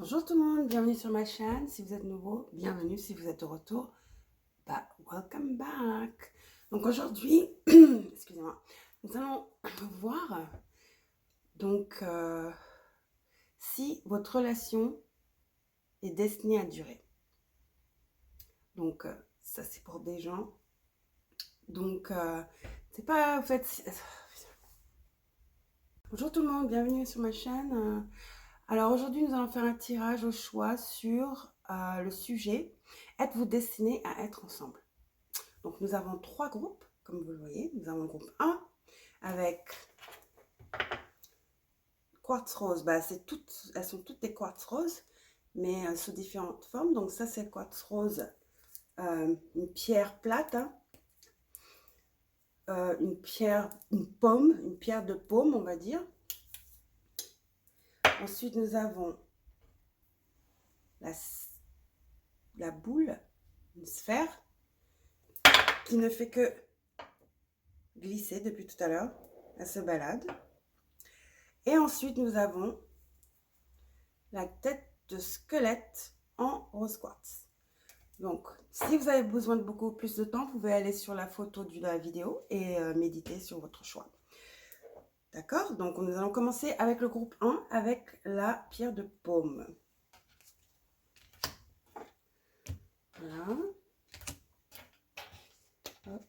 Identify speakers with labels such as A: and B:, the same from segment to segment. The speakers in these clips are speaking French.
A: Bonjour tout le monde, bienvenue sur ma chaîne. Si vous êtes nouveau, bienvenue. Si vous êtes de retour, welcome back. Donc aujourd'hui, excusez-moi, nous allons voir si votre relation est destinée à durer. Ça c'est pour des gens. C'est pas en fait. Bonjour tout le monde, bienvenue sur ma chaîne. Alors aujourd'hui, nous allons faire un tirage au choix sur le sujet « Êtes-vous destiné à être ensemble ?» Donc nous avons 3 groupes, comme vous le voyez. Nous avons le groupe 1 avec quartz rose. Elles sont toutes des quartz roses, mais sous différentes formes. Donc ça, c'est quartz rose, une pierre plate, hein. Une pierre de paume, on va dire. Ensuite, nous avons la boule, une sphère, qui ne fait que glisser depuis tout à l'heure. Elle se balade. Et ensuite, nous avons la tête de squelette en rose quartz. Donc, si vous avez besoin de beaucoup plus de temps, vous pouvez aller sur la photo de la vidéo et méditer sur votre choix. D'accord? Donc, nous allons commencer avec le groupe 1, avec la pierre de paume. Voilà. Hop.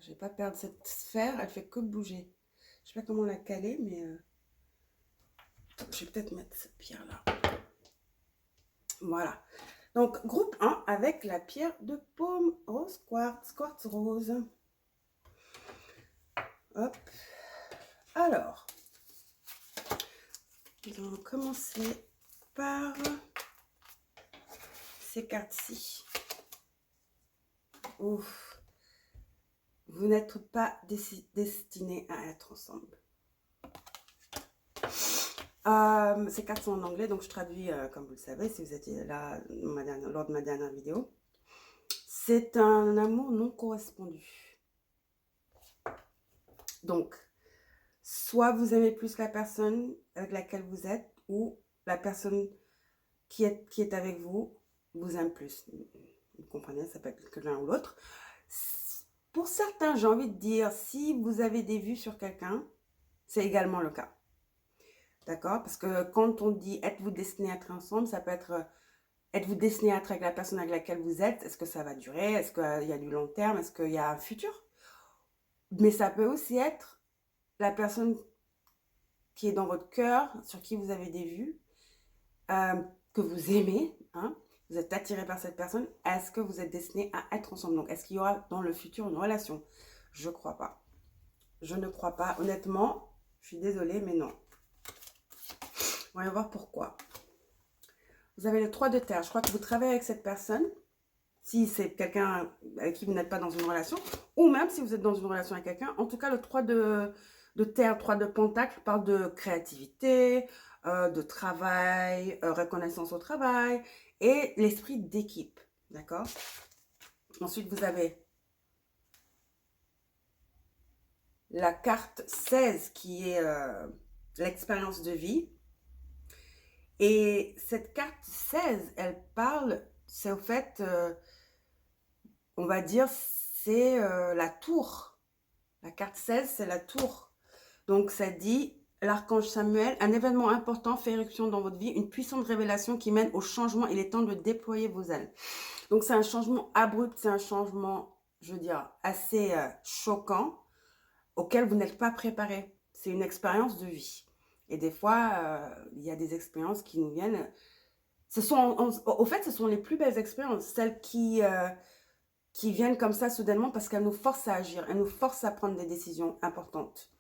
A: J'espère que je ne vais pas perdre cette sphère. Elle fait que bouger. Je ne sais pas comment la caler, mais je vais peut-être mettre cette pierre là. Voilà. Donc, groupe 1 avec la pierre de paume rose quartz, quartz rose. Hop. Alors, nous allons commencer par ces cartes-ci. Ouf. Vous n'êtes pas destinés à être ensemble. Ces cartes sont en anglais, donc je traduis comme vous le savez, si vous étiez là lors de ma dernière vidéo. C'est un amour non correspondu. Donc, soit vous aimez plus la personne avec laquelle vous êtes, ou la personne qui est avec vous aime plus. Vous comprenez, ça peut être que l'un ou l'autre. Pour certains, j'ai envie de dire, si vous avez des vues sur quelqu'un, c'est également le cas. D'accord? Parce que quand on dit « êtes-vous destiné à être ensemble », ça peut être « êtes-vous destiné à être avec la personne avec laquelle vous êtes ?» Est-ce que ça va durer? Est-ce qu'il y a du long terme? Est-ce qu'il y a un futur? Mais ça peut aussi être la personne qui est dans votre cœur, sur qui vous avez des vues, que vous aimez, hein? Vous êtes attiré par cette personne. Est-ce que vous êtes destiné à être ensemble? Donc, est-ce qu'il y aura dans le futur une relation? Je ne crois pas. Je ne crois pas. Honnêtement, je suis désolée, mais non. On va voir pourquoi. Vous avez le 3 de terre. Je crois que vous travaillez avec cette personne. Si c'est quelqu'un avec qui vous n'êtes pas dans une relation. Ou même si vous êtes dans une relation avec quelqu'un. En tout cas, le 3 de terre, 3 de pentacle parle de créativité, de travail, reconnaissance au travail et l'esprit d'équipe. D'accord? Ensuite, vous avez la carte 16 qui est l'expérience de vie. Et cette carte 16, elle parle, c'est au fait, on va dire, c'est la tour. La carte 16, c'est la tour. Donc, ça dit, l'archange Samuel, un événement important fait éruption dans votre vie, une puissante révélation qui mène au changement. Il est temps de déployer vos ailes. Donc, c'est un changement abrupt, c'est un changement, je veux dire, assez choquant, auquel vous n'êtes pas préparé. C'est une expérience de vie. Et des fois, il y a des expériences qui nous viennent. Au fait, ce sont les plus belles expériences, celles qui viennent comme ça soudainement parce qu'elles nous forcent à agir, elles nous forcent à prendre des décisions importantes.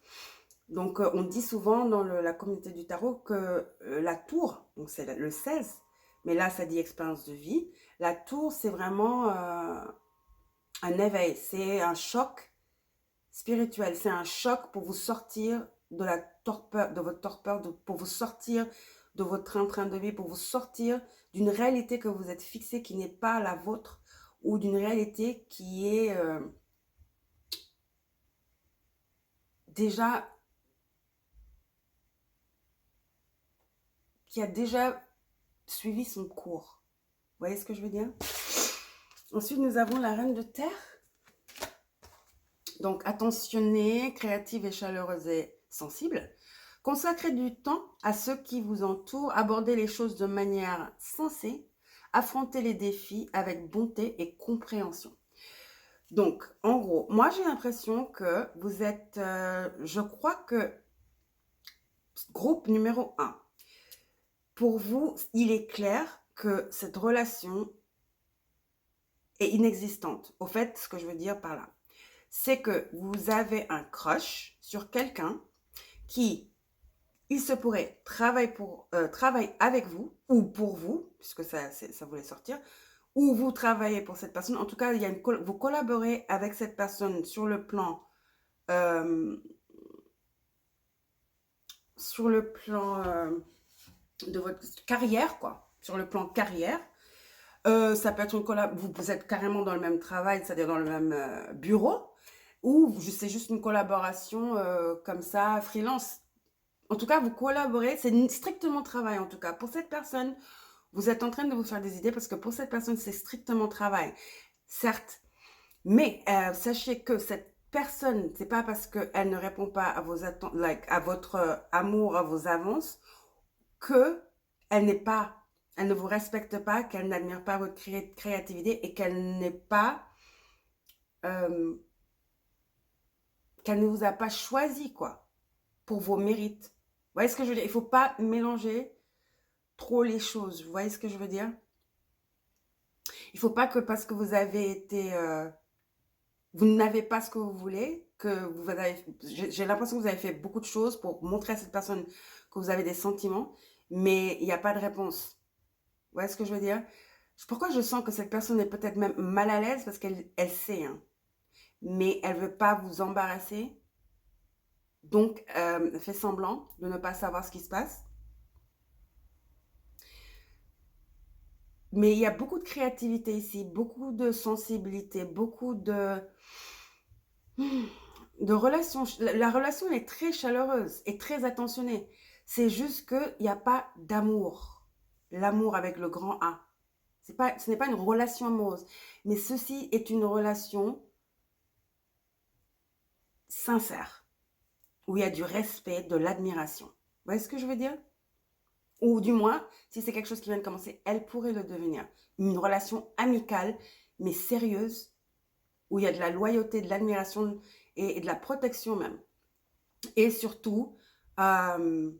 A: Donc, on dit souvent dans la communauté du tarot que la tour, donc c'est le 16, mais là, ça dit expérience de vie. La tour, c'est vraiment un éveil, c'est un choc spirituel, c'est un choc pour vous sortir de la torpeur, de votre torpeur, pour vous sortir de votre train-train de vie, pour vous sortir d'une réalité que vous êtes fixée qui n'est pas la vôtre ou d'une réalité qui est déjà qui a déjà suivi son cours. Vous voyez ce que je veux dire? Ensuite, nous avons la reine de terre. Donc, attentionnée, créative et chaleureuse et sensible. Consacrez du temps à ceux qui vous entourent, abordez les choses de manière sensée, affrontez les défis avec bonté et compréhension. Donc, en gros, moi j'ai l'impression que vous êtes, je crois que groupe numéro 1, pour vous, il est clair que cette relation est inexistante. Au fait, ce que je veux dire par là, c'est que vous avez un crush sur quelqu'un qui, il se pourrait, travaille avec vous ou pour vous, puisque ça voulait sortir, ou vous travaillez pour cette personne. En tout cas, vous collaborez avec cette personne euh, sur le plan de votre carrière, quoi. Sur le plan carrière. Ça peut être une collab, vous êtes carrément dans le même travail, c'est-à-dire dans le même bureau, ou c'est juste une collaboration comme ça, freelance. En tout cas, vous collaborez, c'est strictement travail en tout cas. Pour cette personne, vous êtes en train de vous faire des idées parce que pour cette personne, c'est strictement travail. Certes, mais sachez que cette personne, c'est pas parce qu'elle ne répond pas à vos attentes, à votre amour, à vos avances, que elle n'est pas, elle ne vous respecte pas, qu'elle n'admire pas votre créativité et qu'elle n'est pas, euh, qu'elle ne vous a pas choisi, quoi, pour vos mérites. Vous voyez ce que je veux dire? Il ne faut pas mélanger trop les choses. Vous voyez ce que je veux dire? Il ne faut pas que parce que vous avez été, vous n'avez pas ce que vous voulez, que vous avez, j'ai l'impression que vous avez fait beaucoup de choses pour montrer à cette personne que vous avez des sentiments, mais il n'y a pas de réponse. Vous voyez ce que je veux dire? Pourquoi je sens que cette personne est peut-être même mal à l'aise parce qu'elle sait, hein, mais elle veut pas vous embarrasser. Donc, fait semblant de ne pas savoir ce qui se passe. Mais il y a beaucoup de créativité ici, beaucoup de sensibilité, beaucoup de relations. La relation elle est très chaleureuse et très attentionnée. C'est juste qu'il n'y a pas d'amour. L'amour avec le grand A. Ce n'est pas une relation amoureuse. Mais ceci est une relation sincère, où il y a du respect, de l'admiration. Vous voyez ce que je veux dire? Ou du moins, si c'est quelque chose qui vient de commencer, elle pourrait le devenir. Une relation amicale, mais sérieuse, où il y a de la loyauté, de l'admiration et de la protection même. Et surtout, de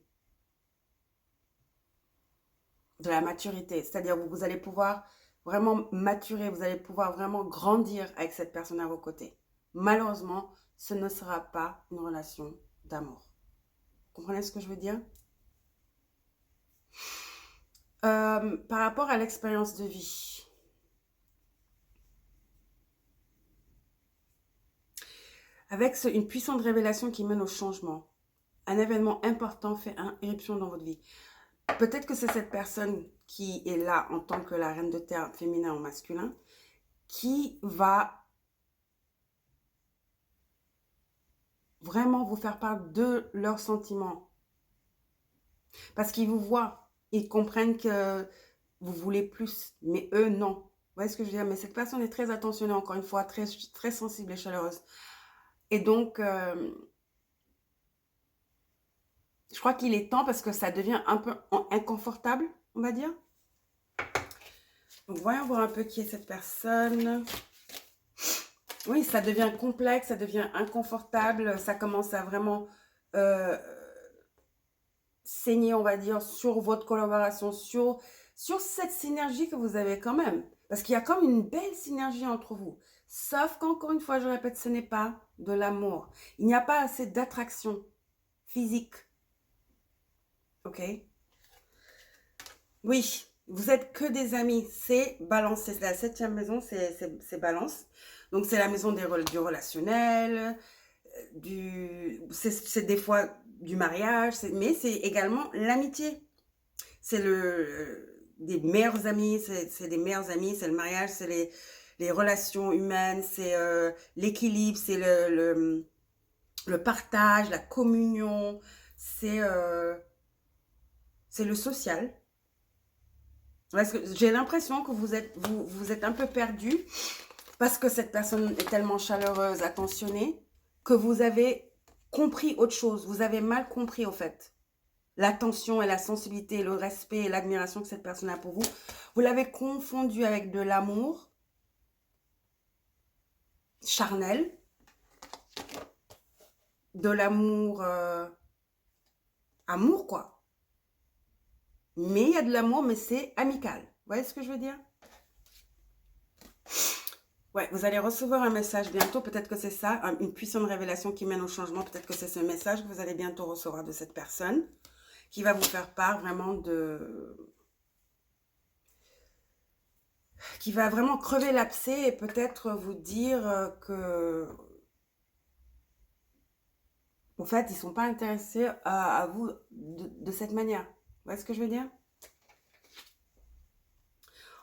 A: la maturité. C'est-à-dire que vous allez pouvoir vraiment maturer, vous allez pouvoir vraiment grandir avec cette personne à vos côtés. Malheureusement, ce ne sera pas une relation d'amour. Vous comprenez ce que je veux dire? Par rapport à l'expérience de vie, avec une puissante révélation qui mène au changement, un événement important fait irruption dans votre vie. Peut-être que c'est cette personne qui est là en tant que la reine de terre féminin ou masculin qui va vraiment vous faire part de leurs sentiments. Parce qu'ils vous voient, ils comprennent que vous voulez plus, mais eux non. Vous voyez ce que je veux dire? Mais cette personne est très attentionnée, encore une fois, très, très sensible et chaleureuse. Et donc, je crois qu'il est temps parce que ça devient un peu inconfortable, on va dire. Donc, voyons voir un peu qui est cette personne. Oui, ça devient complexe, ça devient inconfortable, ça commence à vraiment euh, saigner, on va dire, sur votre collaboration, sur cette synergie que vous avez quand même. Parce qu'il y a comme une belle synergie entre vous. Sauf qu'encore une fois, je répète, ce n'est pas de l'amour. Il n'y a pas assez d'attraction physique. Ok? Oui, vous êtes que des amis. C'est balance. C'est la 7e maison, c'est balance. Donc, c'est la maison du relationnel, c'est des fois du mariage, mais c'est également l'amitié. C'est des meilleurs amis, c'est des meilleurs amis, c'est le mariage, c'est les relations humaines, c'est l'équilibre, c'est le partage, la communion, c'est c'est le social. Parce que j'ai l'impression que vous êtes un peu perdu parce que cette personne est tellement chaleureuse, attentionnée, que vous avez compris autre chose. Vous avez mal compris, au fait. L'attention et la sensibilité, le respect et l'admiration que cette personne a pour vous. Vous l'avez confondu avec de l'amour charnel, de l'amour, amour quoi. Mais il y a de l'amour, mais c'est amical. Vous voyez ce que je veux dire? Ouais, vous allez recevoir un message bientôt. Peut-être que c'est ça, une puissante révélation qui mène au changement. Peut-être que c'est ce message que vous allez bientôt recevoir de cette personne qui va vous faire part vraiment de... qui va vraiment crever l'abcès et peut-être vous dire que... En fait, ils ne sont pas intéressés à vous de cette manière. Vous voyez ce que je veux dire?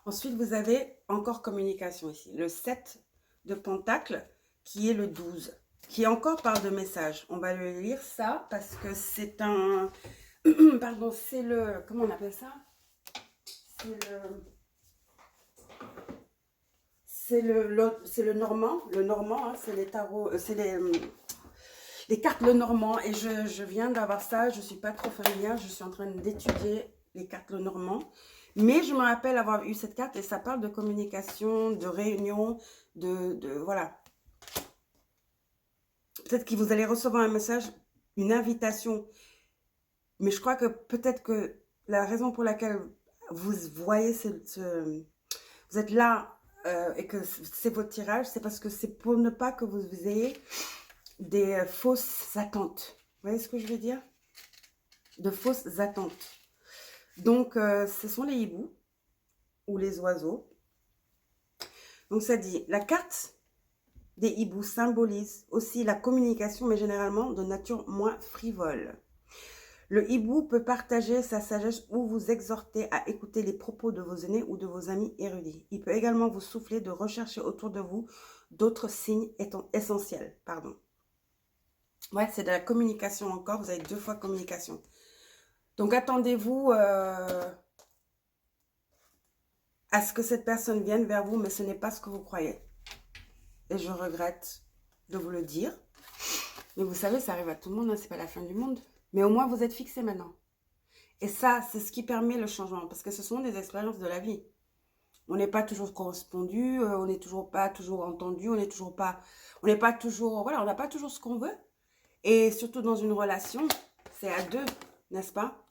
A: Ensuite, vous avez encore communication ici. Le 7 de Pentacle, qui est le 12, qui encore parle de message. On va le lire ça parce que c'est un... Pardon, c'est le... Comment on appelle ça? C'est le normand. Le normand, hein, c'est les tarots... c'est les cartes Lenormand. Et je viens d'avoir ça. Je ne suis pas trop familière. Je suis en train d'étudier les cartes Lenormand. Mais je me rappelle avoir eu cette carte et ça parle de communication, de réunion, voilà. Peut-être que vous allez recevoir un message, une invitation. Mais je crois que peut-être que la raison pour laquelle vous voyez vous êtes là et que c'est votre tirage, c'est parce que c'est pour ne pas que vous ayez des fausses attentes. Vous voyez ce que je veux dire? De fausses attentes. Donc, ce sont les hiboux ou les oiseaux. Donc, ça dit, la carte des hiboux symbolise aussi la communication, mais généralement de nature moins frivole. Le hibou peut partager sa sagesse ou vous exhorter à écouter les propos de vos aînés ou de vos amis érudits. Il peut également vous souffler de rechercher autour de vous d'autres signes essentiels. Pardon. Ouais, c'est de la communication encore. Vous avez 2 fois communication. Donc, attendez-vous à ce que cette personne vienne vers vous, mais ce n'est pas ce que vous croyez. Et je regrette de vous le dire. Mais vous savez, ça arrive à tout le monde, hein, c'est pas la fin du monde. Mais au moins, vous êtes fixé maintenant. Et ça, c'est ce qui permet le changement. Parce que ce sont des expériences de la vie. On n'est pas toujours correspondu, on n'est toujours pas toujours entendu, on n'est pas toujours, voilà, on n'a pas toujours ce qu'on veut. Et surtout dans une relation, c'est à deux, n'est-ce pas?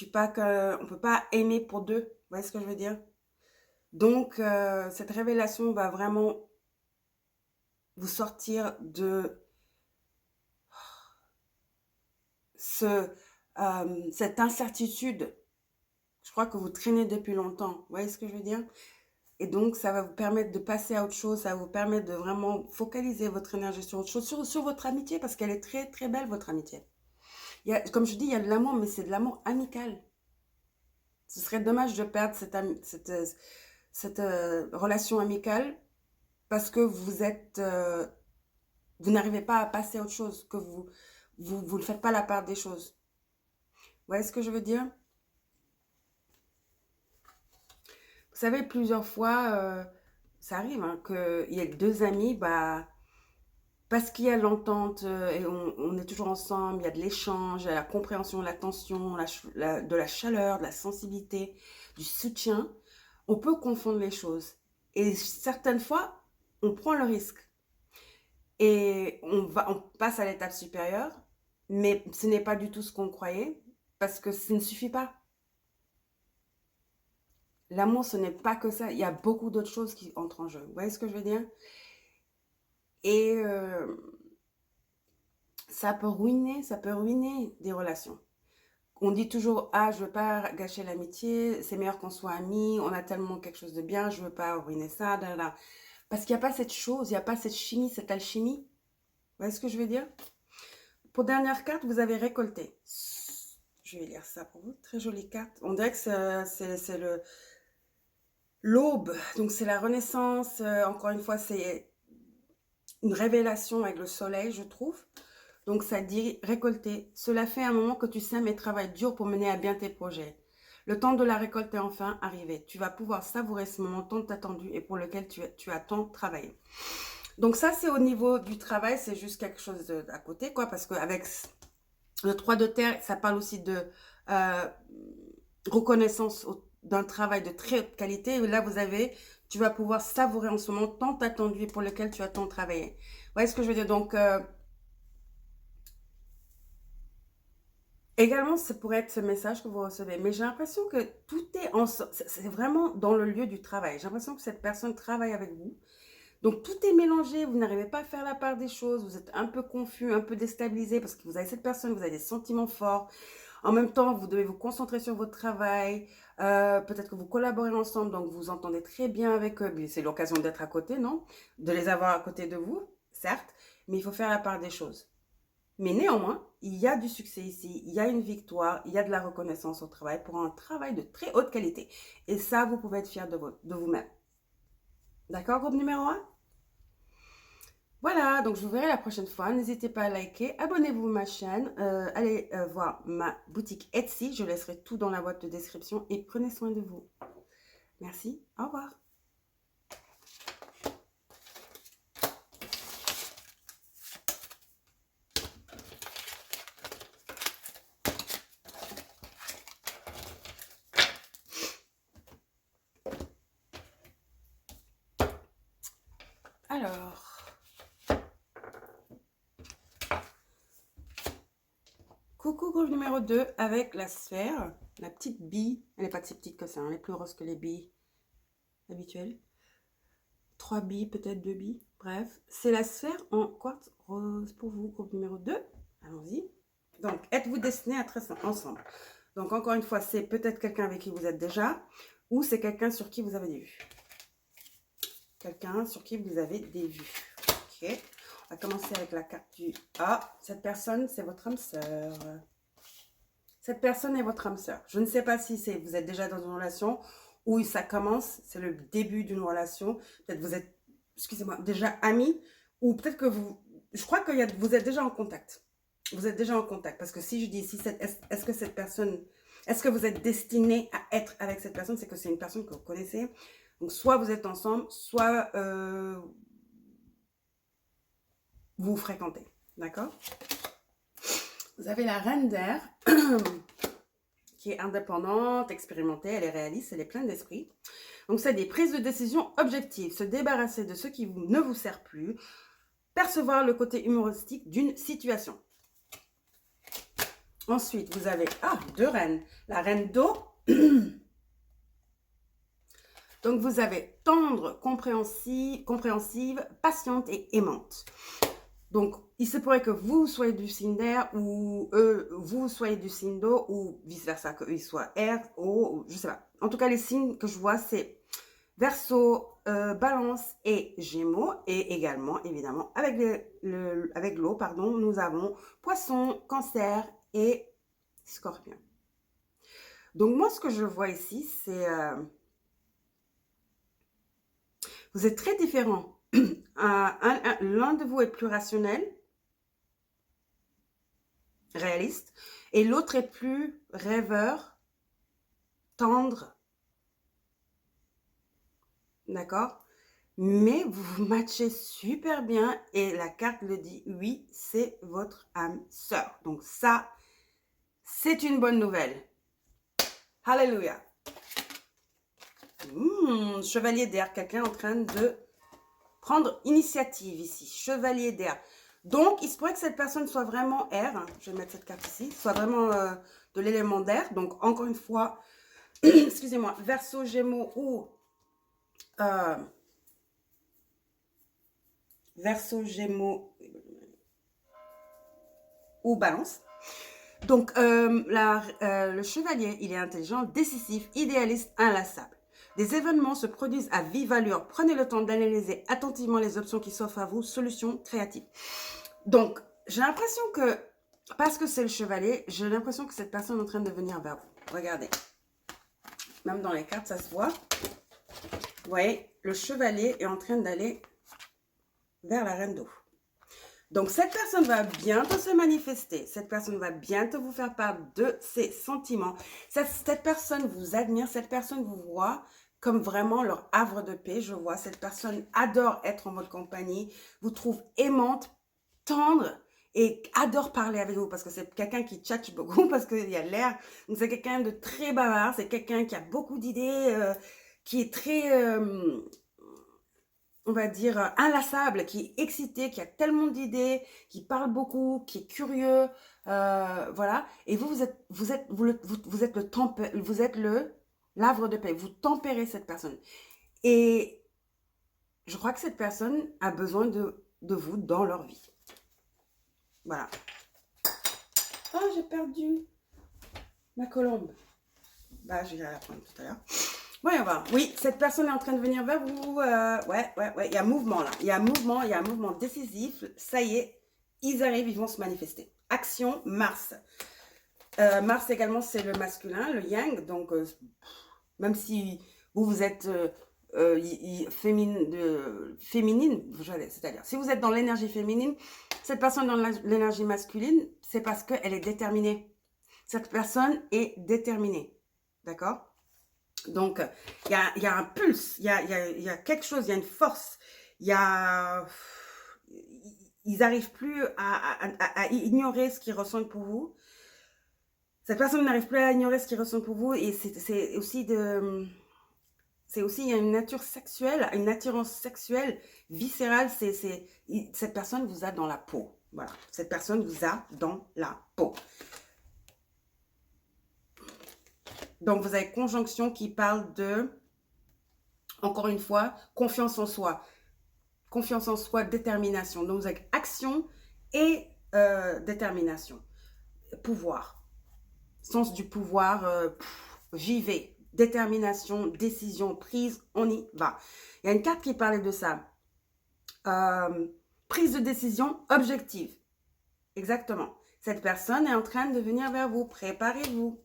A: On ne peut pas aimer pour deux. Vous voyez ce que je veux dire? Donc, cette révélation va vraiment vous sortir de cette incertitude. Je crois que vous traînez depuis longtemps. Vous voyez ce que je veux dire? Et donc, ça va vous permettre de passer à autre chose. Ça va vous permettre de vraiment focaliser votre énergie sur autre chose, sur votre amitié, parce qu'elle est très, très belle, votre amitié. Comme je dis, il y a de l'amour, mais c'est de l'amour amical. Ce serait dommage de perdre cette relation amicale parce que vous n'arrivez pas à passer à autre chose, que vous ne faites pas la part des choses. Vous voyez ce que je veux dire? Vous savez, plusieurs fois, ça arrive hein, qu'il y a 2 amis, parce qu'il y a l'entente et on est toujours ensemble, il y a de l'échange, il y a la compréhension, l'attention, de la chaleur, de la sensibilité, du soutien. On peut confondre les choses. Et certaines fois, on prend le risque. Et on passe à l'étape supérieure, mais ce n'est pas du tout ce qu'on croyait, parce que ça ne suffit pas. L'amour, ce n'est pas que ça. Il y a beaucoup d'autres choses qui entrent en jeu. Vous voyez ce que je veux dire? Et ça peut ruiner des relations. On dit toujours, ah, je veux pas gâcher l'amitié, c'est meilleur qu'on soit amis, on a tellement quelque chose de bien, je veux pas ruiner ça, Parce qu'il n'y a pas cette chose, il n'y a pas cette chimie, cette alchimie. Vous voyez ce que je veux dire? Pour dernière carte, vous avez récolté. Je vais lire ça pour vous. Très jolie carte. On dirait que c'est l'aube. Donc, c'est la renaissance. Encore une fois, c'est une révélation avec le soleil, je trouve. Donc, ça dit récolter. Cela fait un moment que tu sèmes et travailles dur pour mener à bien tes projets. Le temps de la récolte est enfin arrivé. Tu vas pouvoir savourer ce moment tant attendu et pour lequel tu as tant travaillé. Donc ça, c'est au niveau du travail, c'est juste quelque chose à côté, quoi, parce qu'avec le 3 de terre, ça parle aussi de euh, reconnaissance d'un travail de très haute qualité. Et là, tu vas pouvoir savourer en ce moment tant attendu et pour lequel tu as tant travaillé. Vous voyez ce que je veux dire? Donc, également, ça pourrait être ce message que vous recevez. Mais j'ai l'impression que tout est c'est vraiment dans le lieu du travail. J'ai l'impression que cette personne travaille avec vous. Donc, tout est mélangé. Vous n'arrivez pas à faire la part des choses. Vous êtes un peu confus, un peu déstabilisé parce que vous avez cette personne, vous avez des sentiments forts. En même temps, vous devez vous concentrer sur votre travail. Peut-être que vous collaborez ensemble, donc vous entendez très bien avec eux. C'est l'occasion d'être à côté, non? De les avoir à côté de vous, certes. Mais il faut faire la part des choses. Mais néanmoins, il y a du succès ici, il y a une victoire, il y a de la reconnaissance au travail pour un travail de très haute qualité. Et ça, vous pouvez être fier de vous-même. D'accord, groupe numéro 1? Voilà, donc je vous verrai la prochaine fois. N'hésitez pas à liker, abonnez-vous à ma chaîne, allez voir ma boutique Etsy. Je laisserai tout dans la boîte de description et prenez soin de vous. Merci, au revoir. Alors, coucou groupe numéro 2 avec la sphère, la petite bille. Elle n'est pas si petite que ça, elle est plus rose que les billes habituelles. 3 billes, peut-être 2 billes. Bref, c'est la sphère en quartz rose pour vous, groupe numéro 2. Allons-y. Donc, êtes-vous destiné à être ensemble? Donc, encore une fois, c'est peut-être quelqu'un avec qui vous êtes déjà ou c'est quelqu'un sur qui vous avez des vues. Quelqu'un sur qui vous avez des vues. Ok. On va commencer avec la carte du A. Cette personne, c'est votre âme sœur. Cette personne est votre âme sœur. Je ne sais pas si vous êtes déjà dans une relation où ça commence, c'est le début d'une relation. Peut-être vous êtes, excusez-moi, déjà amis ou peut-être que je crois que vous êtes déjà en contact. Vous êtes déjà en contact parce que si je dis ici, est-ce que cette personne, est-ce que vous êtes destiné à être avec cette personne, c'est que c'est une personne que vous connaissez. Donc, soit vous êtes ensemble, soit vous fréquentez. D'accord? Vous avez la reine d'air qui est indépendante, expérimentée, elle est réaliste, elle est pleine d'esprit. Donc, c'est des prises de décision objectives, se débarrasser de ce qui ne vous sert plus, percevoir le côté humoristique d'une situation. Ensuite, vous avez, deux reines. La reine d'eau. Donc, vous avez tendre, compréhensive, patiente et aimante. Donc, il se pourrait que vous soyez du signe d'air ou vous soyez du signe d'eau ou vice-versa, qu'eux soient air, eau, je sais pas. En tout cas, les signes que je vois, c'est Verseau, Balance et Gémeaux. Et également, évidemment, avec l'eau, pardon, nous avons Poisson, Cancer et Scorpion. Donc, moi, ce que je vois ici, c'est... vous êtes très différents. L'un de vous est plus rationnel, réaliste, et l'autre est plus rêveur, tendre. D'accord? Mais vous vous matchez super bien et la carte le dit, oui, c'est votre âme sœur. Donc ça, c'est une bonne nouvelle. Alléluia. Chevalier d'air, quelqu'un en train de prendre initiative ici. Chevalier d'air. Donc, il se pourrait que cette personne soit vraiment air. Je vais mettre cette carte ici. Soit vraiment de l'élément d'air. Donc, encore une fois, excusez-moi, Verseau, Gémeaux ou... Verseau, Gémeaux ou Balance. Donc, le chevalier, il est intelligent, décisif, idéaliste, inlassable. Des événements se produisent à vive allure. Prenez le temps d'analyser attentivement les options qui s'offrent à vous. Solution créative. Donc, j'ai l'impression que, parce que c'est le chevalier, j'ai l'impression que cette personne est en train de venir vers vous. Regardez. Même dans les cartes, ça se voit. Vous voyez, le chevalier est en train d'aller vers la reine d'eau. Donc, cette personne va bientôt se manifester. Cette personne va bientôt vous faire part de ses sentiments. Cette personne vous admire. Cette personne vous voit comme vraiment leur havre de paix. Je vois, cette personne adore être en votre compagnie, vous trouve aimante, tendre et adore parler avec vous parce que c'est quelqu'un qui tchatche beaucoup parce qu'il y a l'air. Donc, c'est quelqu'un de très bavard. C'est quelqu'un qui a beaucoup d'idées, qui est très... on va dire, inlassable, qui est excité, qui a tellement d'idées, qui parle beaucoup, qui est curieux, voilà. Et vous, vous êtes le l'havre de paix. Vous tempérez cette personne. Et je crois que cette personne a besoin de vous dans leur vie. Voilà. Ah, j'ai perdu ma colombe. Bah, je vais la prendre tout à l'heure. Voyons voir. Oui, cette personne est en train de venir vers vous. Ouais. Il y a mouvement là. Il y a un mouvement décisif. Ça y est, ils arrivent, ils vont se manifester. Action, Mars. Mars également, c'est le masculin, le yang. Donc, même si vous êtes féminine, c'est-à-dire, si vous êtes dans l'énergie féminine, cette personne dans l'énergie masculine, c'est parce qu'elle est déterminée. Cette personne est déterminée. D'accord ? Donc, il y a un pulse, il y a quelque chose, il y a une force, il y a... Ils n'arrivent plus à ignorer ce qu'ils ressentent pour vous. Cette personne n'arrive plus à ignorer ce qu'ils ressentent pour vous et c'est aussi de... C'est aussi, il y a une nature sexuelle, une attirance sexuelle, viscérale, cette personne vous a dans la peau. Voilà, cette personne vous a dans la peau. Donc, vous avez conjonction qui parle de, encore une fois, confiance en soi. Confiance en soi, détermination. Donc, vous avez action et détermination. Pouvoir. Sens du pouvoir, j'y vais. Détermination, décision, prise, on y va. Il y a une carte qui parlait de ça. Prise de décision objective. Exactement. Cette personne est en train de venir vers vous. Préparez-vous.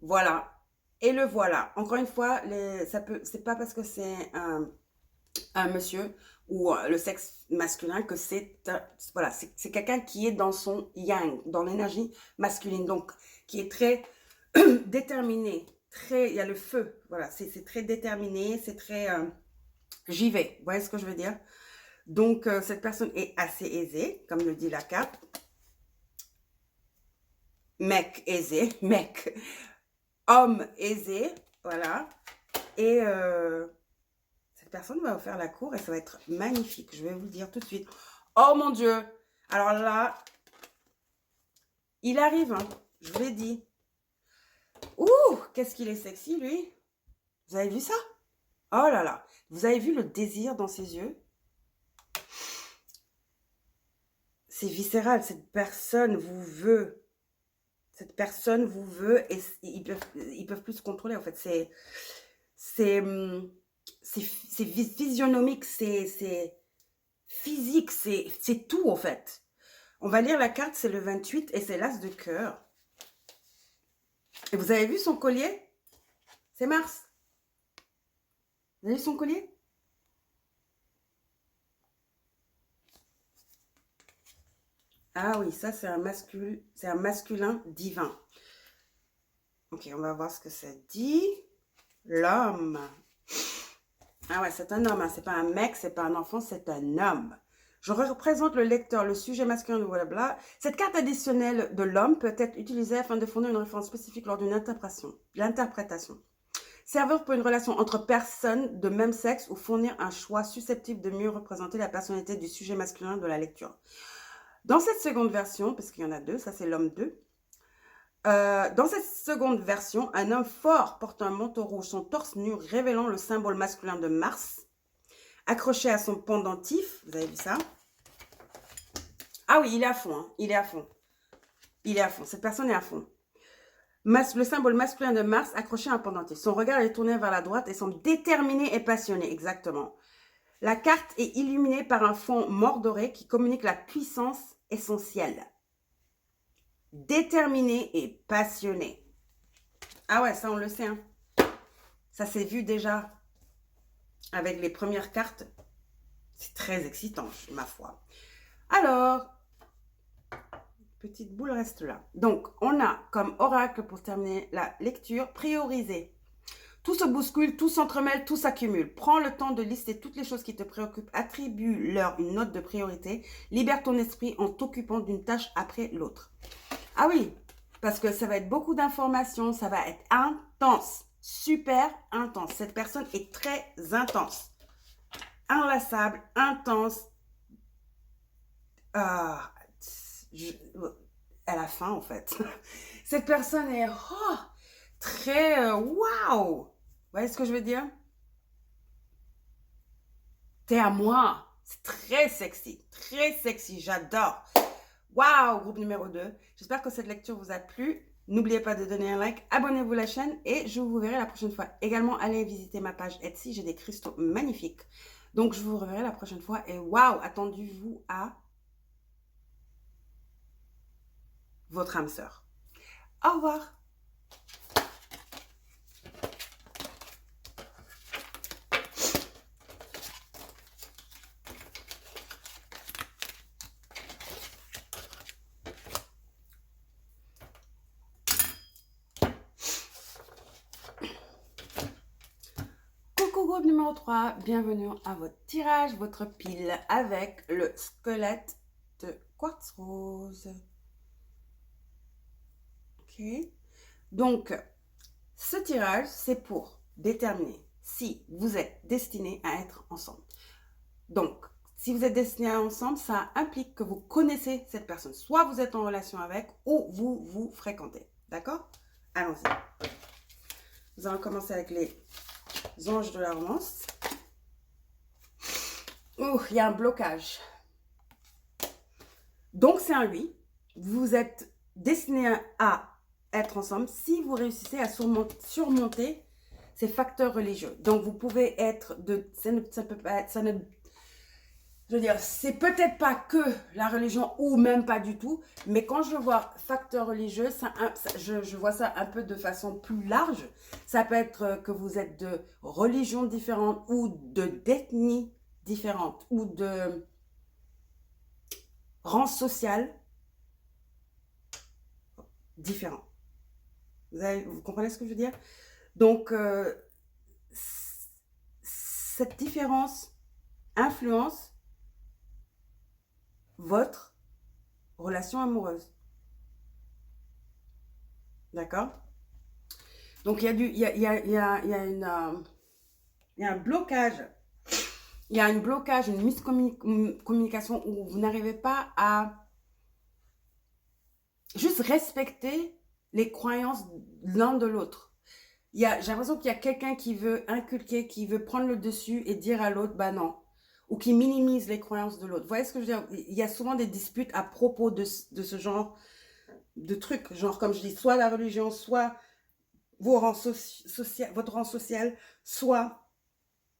A: Voilà. Et le voilà. Encore une fois, c'est pas parce que c'est un monsieur ou le sexe masculin que voilà, c'est quelqu'un qui est dans son yang, dans l'énergie masculine, donc qui est très déterminé, il y a le feu, voilà, c'est très déterminé, c'est très j'y vais, vous voyez ce que je veux dire? Donc cette personne est assez aisée, comme le dit la carte. Mec aisé, mec, homme aisé, voilà. Et cette personne va vous faire la cour et ça va être magnifique. Je vais vous le dire tout de suite. Oh mon Dieu! Alors là, il arrive, hein, je vous l'ai dit. Ouh, qu'est-ce qu'il est sexy, lui. Vous avez vu ça? Oh là là. Vous avez vu le désir dans ses yeux? C'est viscéral. Cette personne vous veut. Cette personne vous veut et ils peuvent plus se contrôler, en fait. C'est physionomique, c'est physique, c'est tout, en fait. On va lire la carte, c'est le 28 et c'est l'as de cœur. Et vous avez vu son collier? C'est Mars. Vous avez vu son collier? Ah oui, ça c'est un masculin divin. Ok, on va voir ce que ça dit. L'homme. Ah ouais, c'est un homme, hein. C'est pas un mec, c'est pas un enfant, c'est un homme. Je représente le lecteur, le sujet masculin de blabla. Cette carte additionnelle de l'homme peut être utilisée afin de fournir une référence spécifique lors d'une interprétation. Servir pour une relation entre personnes de même sexe ou fournir un choix susceptible de mieux représenter la personnalité du sujet masculin de la lecture. Dans cette seconde version, parce qu'il y en a deux, ça c'est l'homme 2. Dans cette seconde version, un homme fort porte un manteau rouge, son torse nu révélant le symbole masculin de Mars, accroché à son pendentif. Vous avez vu ça? Ah oui, il est à fond, hein. Il est à fond. Il est à fond. Cette personne est à fond. Le symbole masculin de Mars accroché à un pendentif. Son regard est tourné vers la droite et semble déterminé et passionné. Exactement. La carte est illuminée par un fond mordoré qui communique la puissance essentielle. Déterminé et passionné. Ah ouais, ça on le sait, hein. Ça s'est vu déjà avec les premières cartes. C'est très excitant, ma foi. Alors, petite boule reste là. Donc, on a comme oracle pour terminer la lecture, prioriser. Tout se bouscule, tout s'entremêle, tout s'accumule. Prends le temps de lister toutes les choses qui te préoccupent, attribue-leur une note de priorité, libère ton esprit en t'occupant d'une tâche après l'autre. Ah oui, parce que ça va être beaucoup d'informations, ça va être intense, super intense. Cette personne est très intense, inlassable, intense. Elle a faim en fait. Cette personne est très waouh. Vous voyez ce que je veux dire? T'es à moi. C'est très sexy, j'adore. Waouh, groupe numéro 2. J'espère que cette lecture vous a plu. N'oubliez pas de donner un like, abonnez-vous à la chaîne et je vous verrai la prochaine fois. Également, allez visiter ma page Etsy, j'ai des cristaux magnifiques. Donc, je vous reverrai la prochaine fois et waouh, attendez-vous à votre âme sœur. Au revoir. Coucou groupe numéro 3, bienvenue à votre tirage, votre pile avec le squelette de quartz rose. Ok. Donc, ce tirage, c'est pour déterminer si vous êtes destiné à être ensemble. Donc, si vous êtes destiné à être ensemble, ça implique que vous connaissez cette personne. Soit vous êtes en relation avec ou vous vous fréquentez. D'accord? Allons-y. Nous allons commencer avec les anges de la romance. Oh, il y a un blocage. Donc, c'est un oui. Vous êtes destiné à être ensemble si vous réussissez à surmonter ces facteurs religieux. Donc, vous pouvez être de... Ça peut pas être... Je veux dire, c'est peut-être pas que la religion ou même pas du tout, mais quand je vois facteur religieux, je vois ça un peu de façon plus large. Ça peut être que vous êtes de religions différentes ou d'ethnies différentes ou de rang social différent. Vous comprenez ce que je veux dire? Donc, cette différence influence votre relation amoureuse. D'accord? Donc, il y a un blocage. Il y a un blocage, une miscommunication où vous n'arrivez pas à juste respecter les croyances l'un de l'autre. J'ai l'impression qu'il y a quelqu'un qui veut inculquer, qui veut prendre le dessus et dire à l'autre, bah non. Ou qui minimise les croyances de l'autre. Vous voyez ce que je veux dire? Il y a souvent des disputes à propos de ce genre de trucs. Genre, comme je dis, soit la religion, soit votre rang social, soit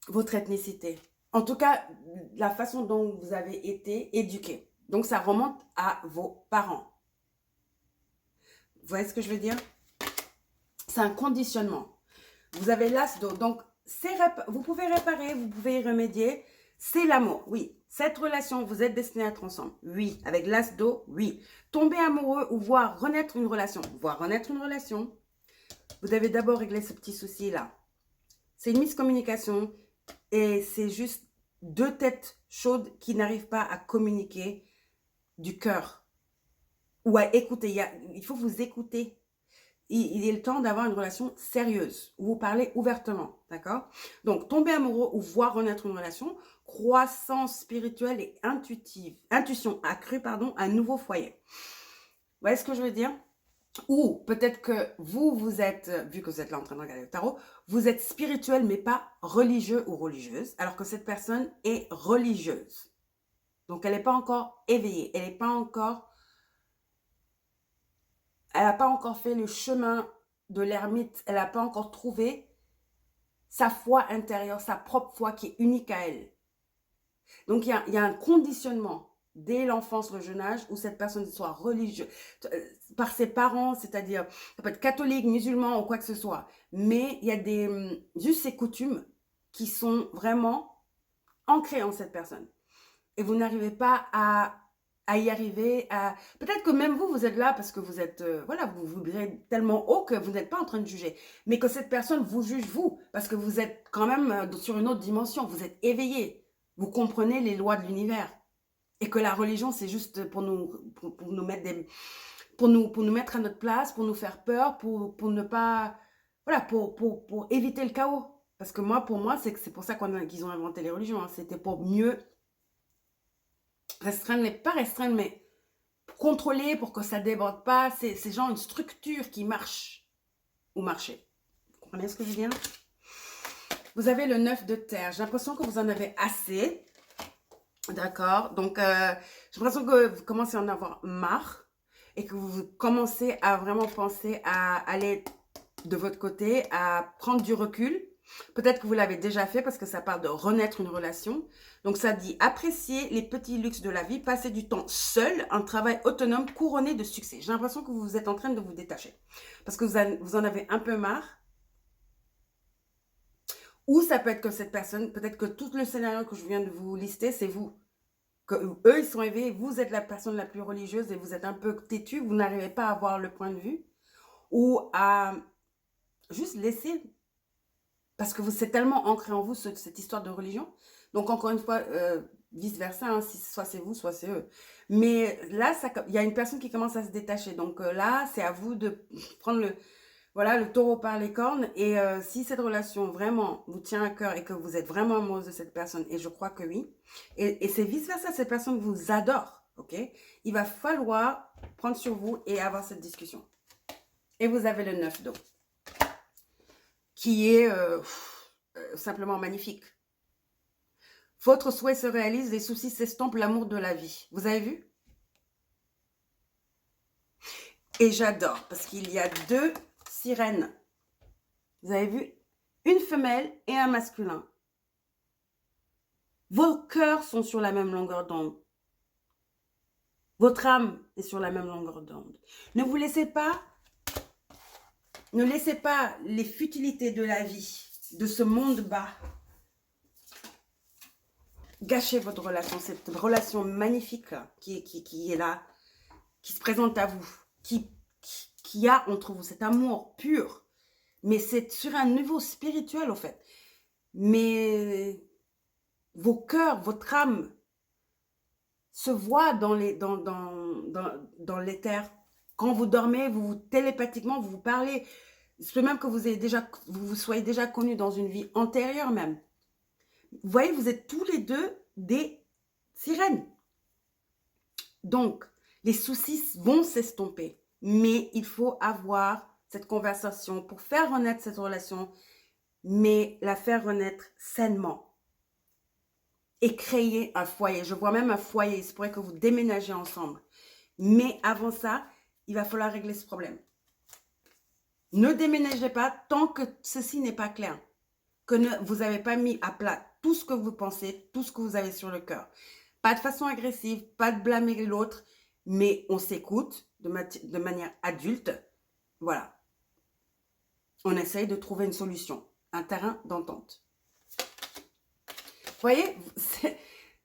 A: votre ethnicité. En tout cas, la façon dont vous avez été éduqué. Donc, ça remonte à vos parents. Vous voyez ce que je veux dire? C'est un conditionnement. Vous avez l'as d'eau. Donc, vous pouvez réparer, vous pouvez y remédier. C'est l'amour, oui. Cette relation, vous êtes destinés à être ensemble. Oui. Avec l'as d'eau, oui. Tomber amoureux ou voir renaître une relation. Voir renaître une relation. Vous devez d'abord régler ce petit souci-là. C'est une miscommunication et c'est juste deux têtes chaudes qui n'arrivent pas à communiquer du cœur ou à écouter. Il faut vous écouter. Il est le temps d'avoir une relation sérieuse, où vous parlez ouvertement, d'accord? Donc, tomber amoureux ou voir renaître une relation, croissance spirituelle et intuition accrue, un nouveau foyer. Vous voyez ce que je veux dire? Ou peut-être que vous êtes, vu que vous êtes là en train de regarder le tarot, vous êtes spirituel mais pas religieux ou religieuse, alors que cette personne est religieuse. Donc, elle n'est pas encore éveillée, elle n'a pas encore fait le chemin de l'ermite, elle n'a pas encore trouvé sa foi intérieure, sa propre foi qui est unique à elle. Donc, il y a un conditionnement dès l'enfance, le jeune âge, où cette personne soit religieuse, par ses parents, c'est-à-dire, ça peut être catholique, musulman ou quoi que ce soit, mais il y a des us et coutumes qui sont vraiment ancré en cette personne. Et vous n'arrivez pas à y arriver. Peut-être que même vous, vous êtes là parce que vous êtes, voilà, vous vibrez tellement haut que vous n'êtes pas en train de juger. Mais que cette personne vous juge, vous, parce que vous êtes quand même sur une autre dimension. Vous êtes éveillé. Vous comprenez les lois de l'univers. Et que la religion, c'est juste pour nous mettre pour nous mettre à notre place, pour nous faire peur, pour ne pas, voilà, pour éviter le chaos. Parce que moi, pour moi, c'est pour ça qu'ils ont inventé les religions. Hein. C'était pour mieux restreindre, pas restreindre, mais contrôler pour que ça déborde pas. C'est genre une structure qui marche ou marcher. Vous comprenez ce que je veux dire? Vous avez le 9 de terre. J'ai l'impression que vous en avez assez. D'accord? Donc, j'ai l'impression que vous commencez à en avoir marre et que vous commencez à vraiment penser à aller de votre côté, à prendre du recul. Peut-être que vous l'avez déjà fait parce que ça parle de renaître une relation. Donc, ça dit apprécier les petits luxes de la vie, passer du temps seul, un travail autonome couronné de succès. J'ai l'impression que vous êtes en train de vous détacher parce que vous en avez un peu marre. Ou ça peut être que cette personne, peut-être que tout le scénario que je viens de vous lister, c'est vous. Que eux, ils sont éveillés, vous êtes la personne la plus religieuse et vous êtes un peu têtu, vous n'arrivez pas à avoir le point de vue. Ou à juste laisser, parce que c'est tellement ancré en vous, cette histoire de religion. Donc, encore une fois, vice-versa, hein, soit c'est vous, soit c'est eux. Mais là, il y a une personne qui commence à se détacher. Donc là, c'est à vous de prendre voilà, le taureau par les cornes. Et si cette relation vraiment vous tient à cœur et que vous êtes vraiment amoureuse de cette personne, et je crois que oui, et c'est vice-versa, cette personne vous adore, ok? Il va falloir prendre sur vous et avoir cette discussion. Et vous avez le 9 d'eau, qui est simplement magnifique. Votre souhait se réalise, les soucis s'estompent, l'amour de la vie. Vous avez vu? Et j'adore, parce qu'il y a deux sirènes. Vous avez vu? Une femelle et un masculin. Vos cœurs sont sur la même longueur d'onde. Votre âme est sur la même longueur d'onde. Ne laissez pas les futilités de la vie, de ce monde bas, gâcher votre relation, cette relation magnifique qui est là, qui se présente à vous, qui a entre vous cet amour pur. Mais c'est sur un niveau spirituel, en fait. Mais vos cœurs, votre âme se voient dans l'éther. Quand vous dormez, télépathiquement, vous parlez. C'est peut même que vous soyez déjà connus dans une vie antérieure même. Vous voyez, vous êtes tous les deux des sirènes. Donc, les soucis vont s'estomper. Mais il faut avoir cette conversation pour faire renaître cette relation, mais la faire renaître sainement. Et créer un foyer. Je vois même un foyer. Il se pourrait que vous déménagez ensemble. Mais avant ça, il va falloir régler ce problème. Ne déménagez pas tant que ceci n'est pas clair. Que vous n'avez pas mis à plat tout ce que vous pensez, tout ce que vous avez sur le cœur. Pas de façon agressive, pas de blâmer l'autre, mais on s'écoute de manière adulte. Voilà. On essaye de trouver une solution, un terrain d'entente. Vous voyez,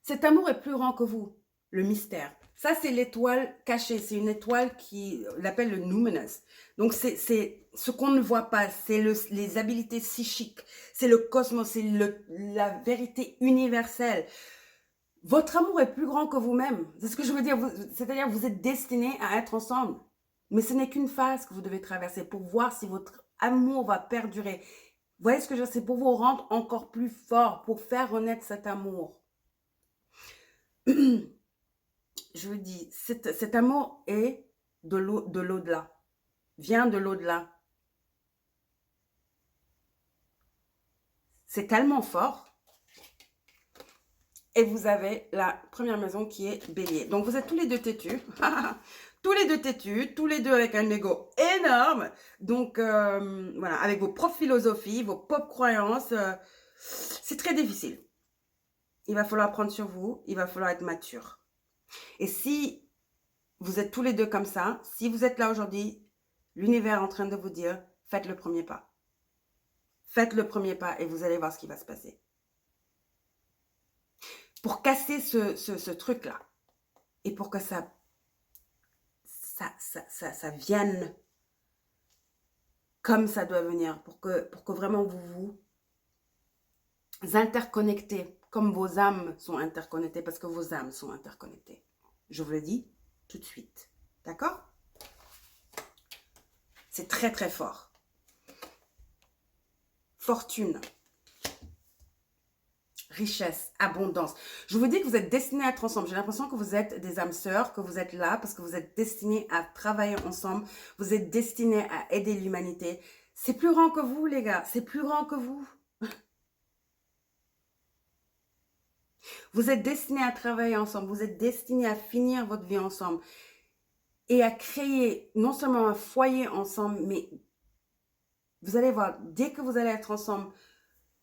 A: cet amour est plus grand que vous, le mystère. Ça, c'est l'étoile cachée. C'est une étoile qui l'appelle le numinous. Donc, c'est ce qu'on ne voit pas. C'est les habiletés psychiques. C'est le cosmos. C'est la vérité universelle. Votre amour est plus grand que vous-même. C'est ce que je veux dire. C'est-à-dire, vous êtes destinés à être ensemble. Mais ce n'est qu'une phase que vous devez traverser pour voir si votre amour va perdurer. Vous voyez ce que je veux dire? C'est pour vous rendre encore plus fort, pour faire renaître cet amour. Je vous dis, cet amour est de l'au-delà, vient de l'au-delà. C'est tellement fort. Et vous avez la première maison qui est Bélier. Donc, vous êtes tous les deux têtus. Tous les deux têtus, tous les deux avec un ego énorme. Donc, voilà, avec vos propres philosophies, vos propres croyances. C'est très difficile. Il va falloir prendre sur vous. Il va falloir être mature. Et si vous êtes tous les deux comme ça, si vous êtes là aujourd'hui, l'univers est en train de vous dire, faites le premier pas. Faites le premier pas et vous allez voir ce qui va se passer. pour casser ce truc-là. Et pour que ça vienne comme ça doit venir. Pour que vraiment vous interconnectez, comme vos âmes sont interconnectées, parce que vos âmes sont interconnectées. Je vous le dis tout de suite. D'accord? C'est très très fort. Fortune. Richesse, abondance. Je vous dis que vous êtes destinés à être ensemble. J'ai l'impression que vous êtes des âmes sœurs, que vous êtes là parce que vous êtes destinés à travailler ensemble. Vous êtes destinés à aider l'humanité. C'est plus grand que vous, les gars. C'est plus grand que vous. Vous êtes destinés à travailler ensemble. Vous êtes destinés à finir votre vie ensemble. Et à créer non seulement un foyer ensemble, mais vous allez voir, dès que vous allez être ensemble,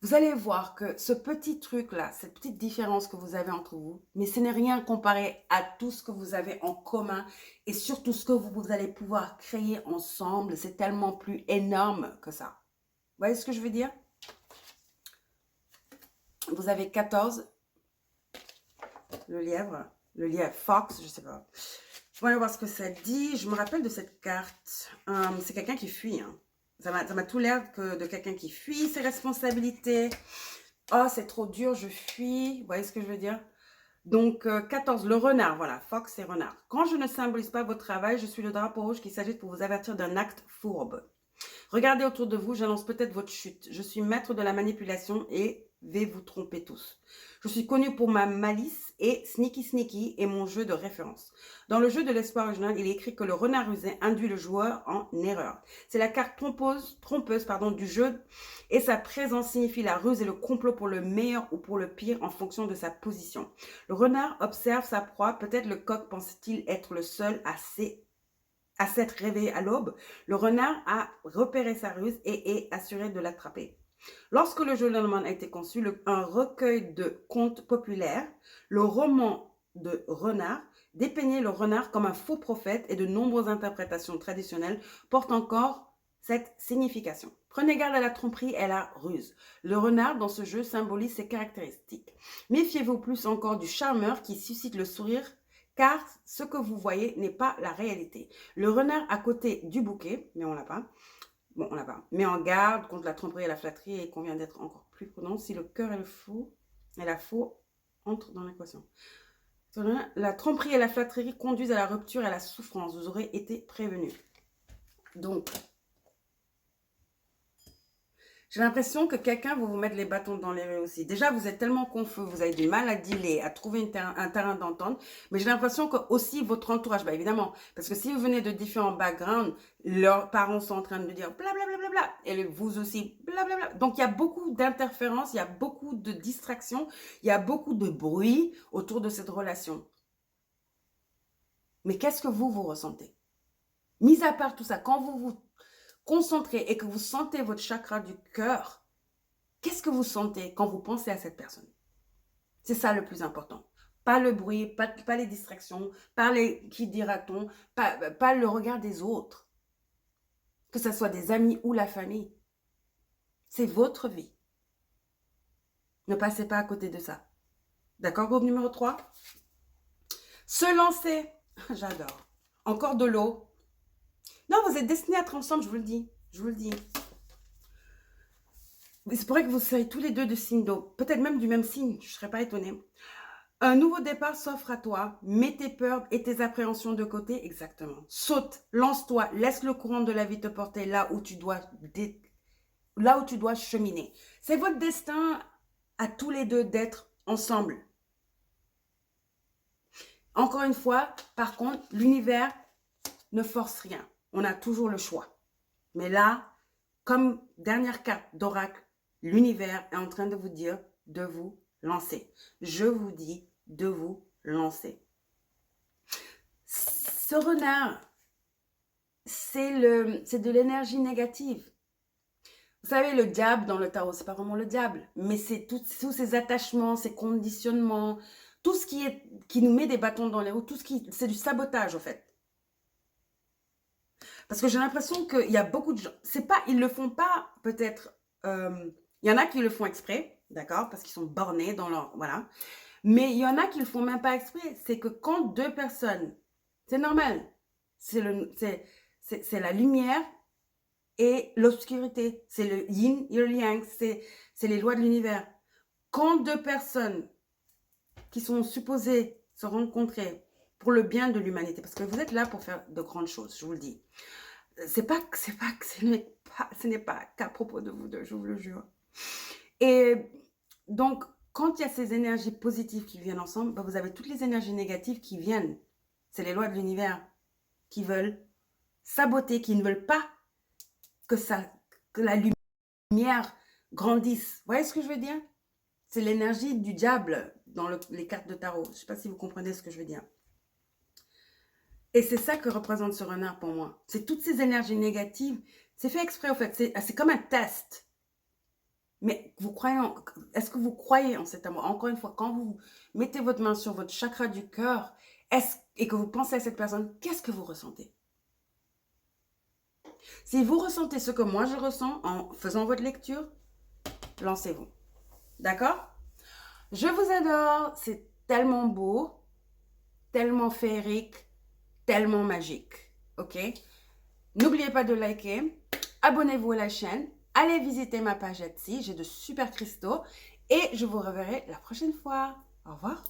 A: vous allez voir que ce petit truc-là, cette petite différence que vous avez entre vous, mais ce n'est rien comparé à tout ce que vous avez en commun et surtout ce que vous allez pouvoir créer ensemble. C'est tellement plus énorme que ça. Vous voyez ce que je veux dire? Vous avez 14, le lièvre, fox, je sais pas. On va voir ce que ça dit. Je me rappelle de cette carte. C'est quelqu'un qui fuit, hein. Ça m'a tout l'air de quelqu'un qui fuit ses responsabilités. Oh, c'est trop dur, je fuis. Vous voyez ce que je veux dire? Donc, 14, le renard. Voilà, fox et renard. Quand je ne symbolise pas votre travail, je suis le drapeau rouge qui s'agite pour vous avertir d'un acte fourbe. Regardez autour de vous, j'annonce peut-être votre chute. Je suis maître de la manipulation et vais vous tromper tous. Je suis connu pour ma malice et sneaky et mon jeu de référence. Dans le jeu de l'espoir original, il est écrit que le renard rusé induit le joueur en erreur. C'est la carte trompeuse du jeu et sa présence signifie la ruse et le complot pour le meilleur ou pour le pire en fonction de sa position. Le renard observe sa proie, peut-être le coq pense-t-il être le seul à s'être réveillé à l'aube. Le renard a repéré sa ruse et est assuré de l'attraper. Lorsque le jeu Lenormand a été conçu, un recueil de contes populaires, le roman de renard, dépeignait le renard comme un faux prophète et de nombreuses interprétations traditionnelles portent encore cette signification. Prenez garde à la tromperie et à la ruse. Le renard dans ce jeu symbolise ses caractéristiques. Méfiez-vous plus encore du charmeur qui suscite le sourire car ce que vous voyez n'est pas la réalité. Le renard à côté du bouquet, mais on l'a pas. Bon, on l'a pas. Met en garde contre la tromperie et la flatterie et il convient d'être encore plus prudent si le cœur et la faux entrent dans l'équation. La tromperie et la flatterie conduisent à la rupture et à la souffrance. Vous aurez été prévenus. Donc, j'ai l'impression que quelqu'un va vous mettre les bâtons dans les roues aussi. Déjà, vous êtes tellement confus, vous avez du mal à dealer, à trouver un terrain d'entente. Mais j'ai l'impression que aussi votre entourage, bah évidemment, parce que si vous venez de différents backgrounds, leurs parents sont en train de dire blablabla, bla, bla, bla, et vous aussi blablabla. Bla. Donc, il y a beaucoup d'interférences, il y a beaucoup de distractions, il y a beaucoup de bruit autour de cette relation. Mais qu'est-ce que vous ressentez? Mis à part tout ça, quand vous vous concentré et que vous sentez votre chakra du cœur, qu'est-ce que vous sentez quand vous pensez à cette personne? C'est ça le plus important. Pas le bruit, pas les distractions, pas les qui dira-t-on, pas le regard des autres. Que ce soit des amis ou la famille. C'est votre vie. Ne passez pas à côté de ça. D'accord, groupe numéro 3? Se lancer. J'adore. Encore de l'eau. Non, vous êtes destinés à être ensemble, je vous le dis. Je vous le dis. C'est pourrait que vous soyez tous les deux de signe d'eau. Peut-être même du même signe, je ne serais pas étonnée. Un nouveau départ s'offre à toi. Mets tes peurs et tes appréhensions de côté. Exactement. Saute, lance-toi, laisse le courant de la vie te porter là où tu dois cheminer. C'est votre destin à tous les deux d'être ensemble. Encore une fois, par contre, l'univers ne force rien. On a toujours le choix. Mais là, comme dernière carte d'oracle, l'univers est en train de vous dire de vous lancer. Je vous dis de vous lancer. Ce renard, c'est de l'énergie négative. Vous savez, le diable dans le tarot, c'est pas vraiment le diable, mais c'est tous ces attachements, ces conditionnements, tout ce qui nous met des bâtons dans les roues, c'est du sabotage, en fait. Parce que j'ai l'impression qu'il y a beaucoup de gens, ils le font pas peut-être, il y en a qui le font exprès, d'accord, parce qu'ils sont bornés dans leur, voilà. Mais il y en a qui le font même pas exprès. C'est que quand deux personnes, c'est normal, c'est la lumière et l'obscurité. C'est le yin et le yang, c'est les lois de l'univers. Quand deux personnes qui sont supposées se rencontrer pour le bien de l'humanité, parce que vous êtes là pour faire de grandes choses, je vous le dis. Ce n'est pas qu'à propos de vous deux, je vous le jure. Et donc, quand il y a ces énergies positives qui viennent ensemble, ben vous avez toutes les énergies négatives qui viennent. C'est les lois de l'univers qui veulent saboter, qui ne veulent pas que la lumière grandisse. Vous voyez ce que je veux dire? C'est l'énergie du diable dans les cartes de tarot. Je ne sais pas si vous comprenez ce que je veux dire. Et c'est ça que représente ce renard pour moi. C'est toutes ces énergies négatives. C'est fait exprès, en fait. C'est comme un test. Mais est-ce que vous croyez en cet amour? Encore une fois, quand vous mettez votre main sur votre chakra du cœur et que vous pensez à cette personne, qu'est-ce que vous ressentez? Si vous ressentez ce que moi je ressens en faisant votre lecture, lancez-vous. D'accord? Je vous adore. C'est tellement beau, tellement féerique, tellement magique. Ok? N'oubliez pas de liker, abonnez-vous à la chaîne, allez visiter ma page Etsy, j'ai de super cristaux et je vous reverrai la prochaine fois. Au revoir.